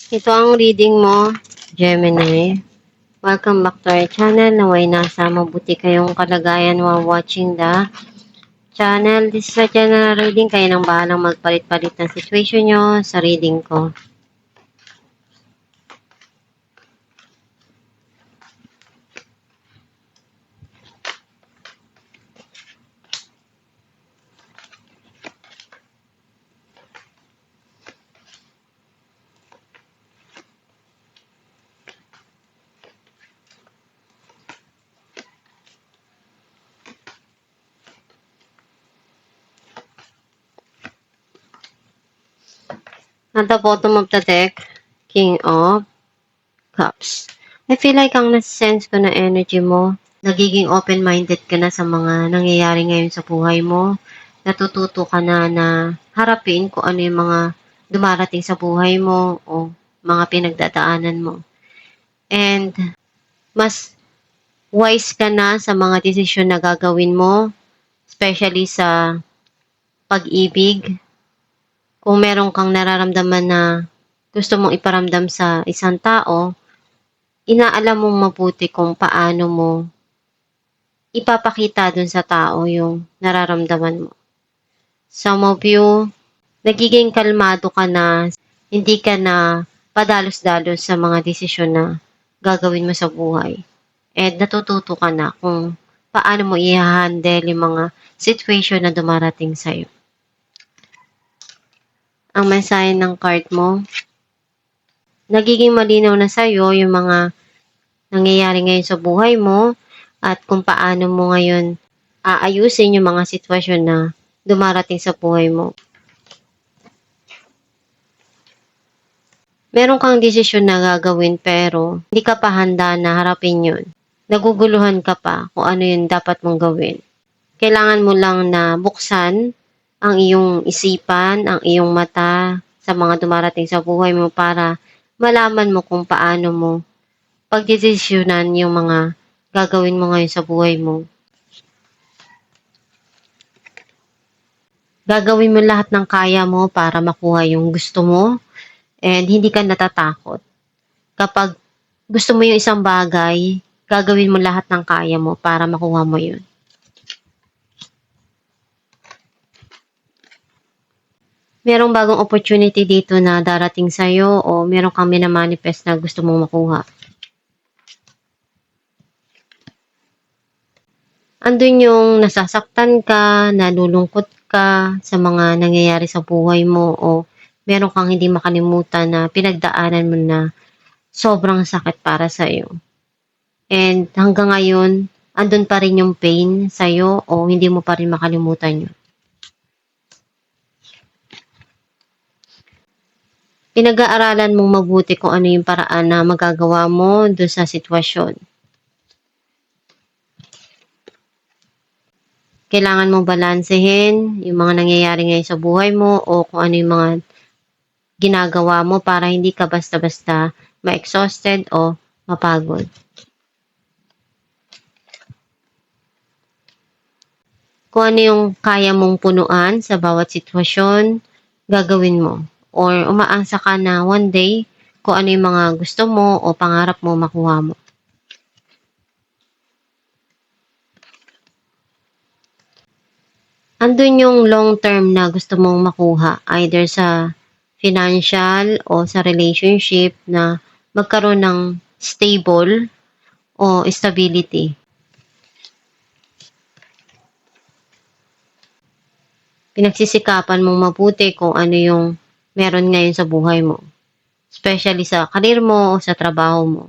Ito ang reading mo, Gemini. Welcome back to our channel. Naway nasa mabuti kayong kalagayan while watching the channel. This is a general reading. Kayo nang bahalang magpalit-palit ng situation nyo sa reading ko. At the bottom of the deck, King of Cups. I feel like ang nasa-sense ko na energy mo, nagiging open-minded ka na sa mga nangyayari ngayon sa buhay mo. Natututo ka na harapin kung ano yung mga dumarating sa buhay mo o mga pinagdadaanan mo. And mas wise ka na sa mga desisyon na gagawin mo, especially sa pag-ibig. Kung meron kang nararamdaman na gusto mong iparamdam sa isang tao, inaalam mong mabuti kung paano mo ipapakita dun sa tao yung nararamdaman mo. Some of you, nagiging kalmado ka na, hindi ka na padalos-dalos sa mga desisyon na gagawin mo sa buhay. And natututo ka na kung paano mo i-handle yung mga situation na dumarating sa'yo. Ang mensahe ng card mo, nagiging malinaw na sa'yo yung mga nangyayari ngayon sa buhay mo at kung paano mo ngayon aayusin yung mga sitwasyon na dumarating sa buhay mo. Meron kang desisyon na gagawin pero hindi ka pa handa na harapin yun. Naguguluhan ka pa kung ano yung dapat mong gawin. Kailangan mo lang na buksan ang iyong isipan, ang iyong mata sa mga dumarating sa buhay mo para malaman mo kung paano mo pagdesisyonan yung mga gagawin mo ngayon sa buhay mo. Gagawin mo lahat ng kaya mo para makuha yung gusto mo and hindi ka natatakot. Kapag gusto mo yung isang bagay, gagawin mo lahat ng kaya mo para makuha mo yun. Merong bagong opportunity dito na darating sa'yo o meron kang minamanifest na gusto mong makuha. Andun yung nasasaktan ka, nalulungkot ka sa mga nangyayari sa buhay mo o meron kang hindi makalimutan na pinagdaanan mo na sobrang sakit para sa'yo. And hanggang ngayon, andun pa rin yung pain sa'yo o hindi mo pa rin makalimutan yun. Pinag-aaralan mong mabuti kung ano yung paraan na magagawa mo doon sa sitwasyon. Kailangan mong balansehin yung mga nangyayari ngayon sa buhay mo o kung ano yung mga ginagawa mo para hindi ka basta-basta ma-exhausted o mapagod. Kung ano yung kaya mong punuan sa bawat sitwasyon, gagawin mo. Or umaasa ka na one day kung ano yung mga gusto mo o pangarap mo makuha mo. Andun yung long term na gusto mong makuha, either sa financial o sa relationship na magkaroon ng stable o stability. Pinagsisikapan mong mabuti kung ano yung meron ngayon sa buhay mo. Especially sa karir mo o sa trabaho mo.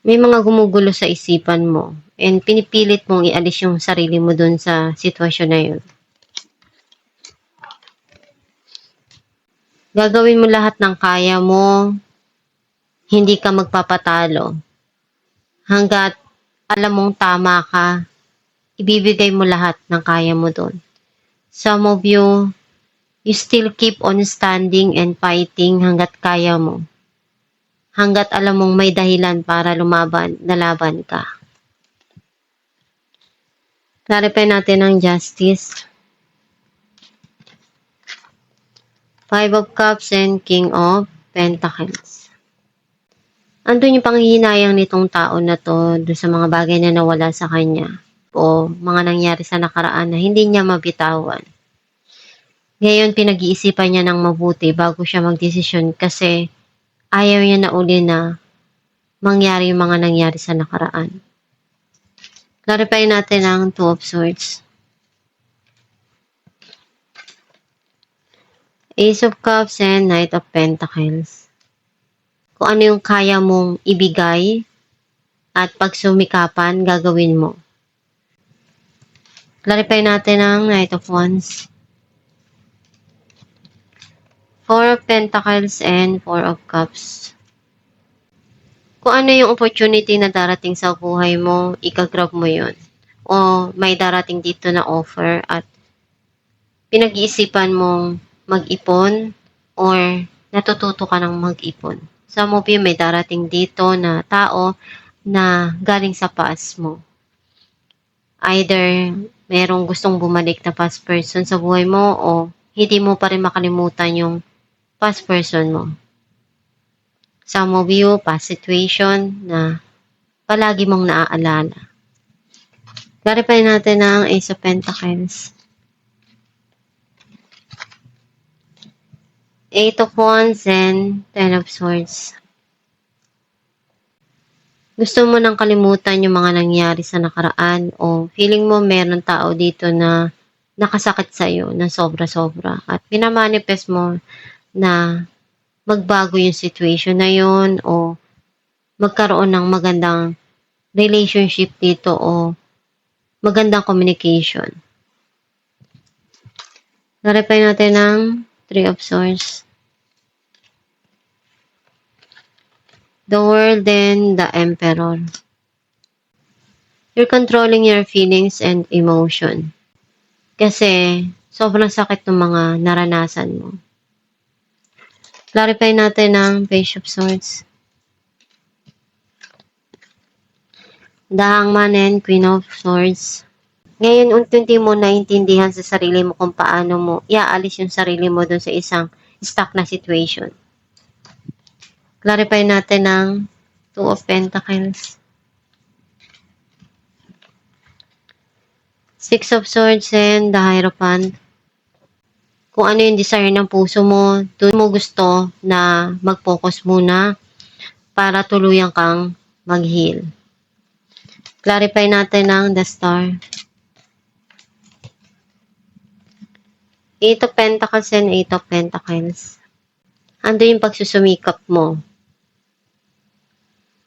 May mga gumugulo sa isipan mo and pinipilit mong ialis yung sarili mo dun sa sitwasyon na yun. Gagawin mo lahat ng kaya mo, hindi ka magpapatalo. Hanggat alam mong tama ka, ibibigay mo lahat ng kaya mo dun. Some of you still keep on standing and fighting hanggat kaya mo. Hanggat alam mong may dahilan para nalaban ka. Clarify natin ang justice. Five of Cups and King of Pentacles. Andun yung panghihinayang nitong tao na to doon sa mga bagay na nawala sa kanya o mga nangyari sa nakaraan na hindi niya mabitawan. Ngayon, pinag-iisipan niya ng mabuti bago siya magdesisyon kasi ayaw niya na uli na mangyari yung mga nangyari sa nakaraan. Clarify natin ang Two of Swords. Ace of Cups and Knight of Pentacles. Kung ano yung kaya mong ibigay at pagsumikapan, gagawin mo. Clarify natin ang Knight of Wands. Four of Pentacles and Four of Cups. Kung ano yung opportunity na darating sa buhay mo, ikagrab mo yun. O may darating dito na offer at pinag-iisipan mong mag-ipon or natututo ka ng mag-ipon. Some of you may darating dito na tao na galing sa past mo. Either merong gustong bumalik na past person sa buhay mo o hindi mo pa rin makalimutan yung past person mo. Some of you, past situation na palagi mong naaalala. Clarify natin ang Ace of Pentacles. Eight of Wands and Ten of Swords. Gusto mo nang kalimutan yung mga nangyari sa nakaraan o feeling mo meron tao dito na nakasakit sa'yo na sobra-sobra at pinamanifest mo na magbago yung situation na yun o magkaroon ng magandang relationship dito o magandang communication. Clarify natin ang Three of Swords. The World and the Emperor. You're controlling your feelings and emotion. Kasi sobrang sakit ng mga naranasan mo. Clarify natin ang Page of Swords. The Hangman and Queen of Swords. Ngayon, unti-unti mo naintindihan sa sarili mo kung paano mo iaalis yung sarili mo dun sa isang stuck na situation. Clarify natin ang Two of Pentacles. Six of Swords and the Hierophant. Kung ano yung desire ng puso mo, doon mo gusto na mag-focus muna para tuluyan kang mag-heal. Clarify natin ang the Star. Eight of Pentacles and Eight of Pentacles. Ando yung pagsusumikap mo.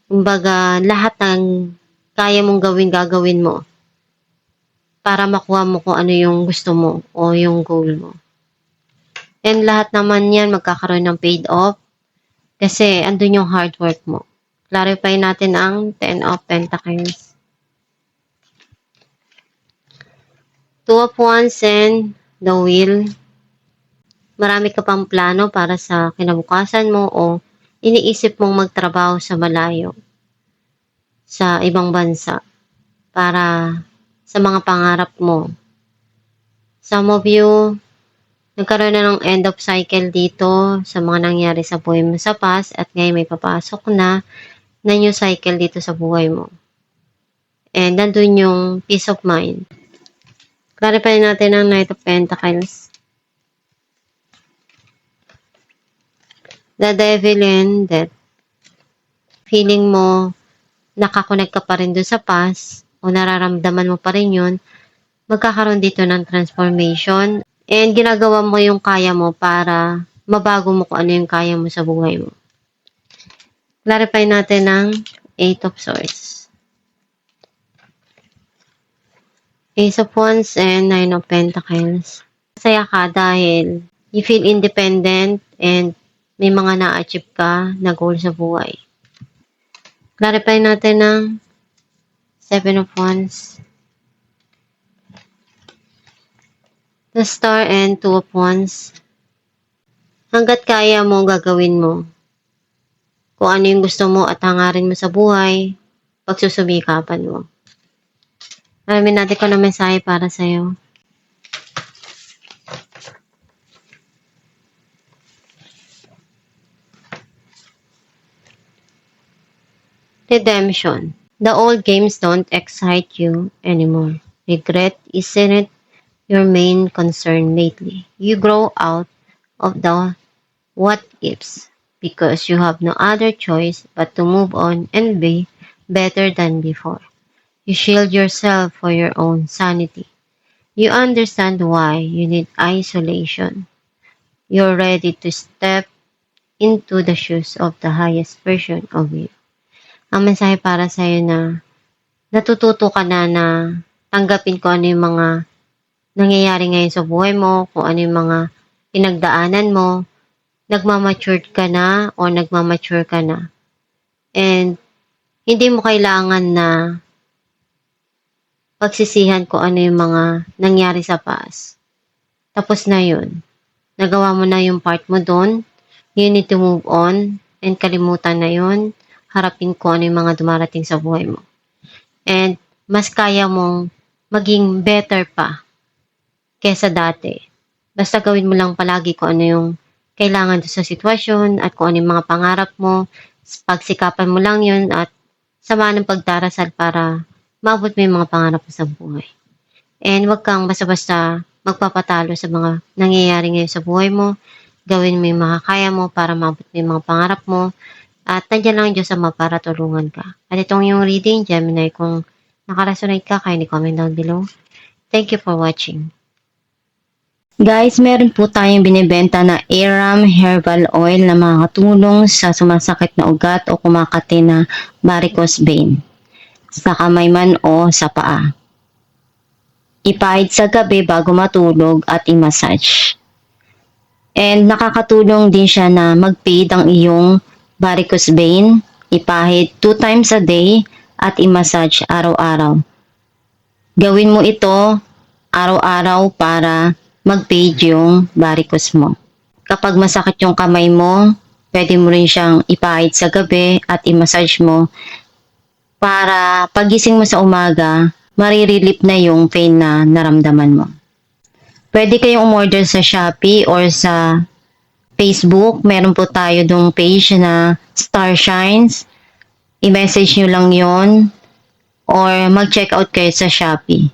Kumbaga, lahat ng kaya mong gagawin mo para makuha mo kung ano yung gusto mo o yung goal mo. And lahat naman yan magkakaroon ng paid off kasi andun yung hard work mo. Clarify natin ang Ten of Pentacles. Two of Wands and the Wheel. Marami ka pang plano para sa kinabukasan mo o iniisip mong magtrabaho sa malayo sa ibang bansa para sa mga pangarap mo. Some of you, nagkaroon na ng end of cycle dito sa mga nangyari sa buhay mo sa past at ngayon may papasok na new cycle dito sa buhay mo. And nandun yung peace of mind. Clarify natin ang Knight of Pentacles. The Devil and Death. Feeling mo nakakonect ka pa rin dun sa past o nararamdaman mo pa rin yun, magkakaroon dito ng transformation and ginagawa mo yung kaya mo para mabago mo kung ano yung kaya mo sa buhay mo. Clarify natin ang Eight of Swords. Ace of Wands and Nine of Pentacles. Masaya ka dahil you feel independent and may mga na-achieve ka na goal sa buhay. Clarify natin ang Seven of Wands. The Star and Two of Wands. Hanggat kaya mo, gagawin mo. Kung ano yung gusto mo at hangarin mo sa buhay, pagsusumikapan mo. Alamin natin kung ano mensahe para sa'yo. Redemption. The old games don't excite you anymore. Regret isn't your main concern lately. You grow out of the what ifs because you have no other choice but to move on and be better than before. You shield yourself for your own sanity. You understand why you need isolation. You're ready to step into the shoes of the highest version of you. Ang mensahe para sa'yo na natututo ka na tanggapin kung ano yung mga nangyayari ngayon sa buhay mo, kung ano yung mga pinagdaanan mo, nagmamature ka na o nagmamature ka na. And hindi mo kailangan na pagsisihan kung ano yung mga nangyari sa past. Tapos na yun. Nagawa mo na yung part mo doon. You need to move on and kalimutan na yun. Harapin kung ano yung mga dumarating sa buhay mo. And mas kaya mong maging better pa kesa dati. Basta gawin mo lang palagi kung ano yung kailangan sa sitwasyon at kung ano yung mga pangarap mo. Pagsikapan mo lang yun at sama ng pagdarasal para maabot mo yung mga pangarap mo sa buhay. And huwag kang basta-basta magpapatalo sa mga nangyayari ngayon sa buhay mo. Gawin mo yung makakaya mo para maabot mo yung mga pangarap mo. At nandiyan lang yung Diyos Ama para tulungan ka. At itong yung reading, Gemini, kung nakaresonate ka, kindly comment down below. Thank you for watching. Guys, meron po tayong binibenta na Aram Herbal Oil na makakatulong sa sumasakit na ugat o kumakati na varicose vein sa kamay man o sa paa. Ipahid sa gabi bago matulog at i-massage. And nakakatulong din siya na mag-fade ang iyong varicose vein. Ipahid 2 times a day at i-massage araw-araw. Gawin mo ito araw-araw para mag-fade yung varicose mo. Kapag masakit yung kamay mo, pwede mo rin siyang ipahid sa gabi at i-massage mo para pagising mo sa umaga, marirelieve na yung pain na naramdaman mo. Pwede kayong umorder sa Shopee or sa Facebook. Meron po tayo dong page na Star Shines. I-message nyo lang yon or mag-check out kayo sa Shopee.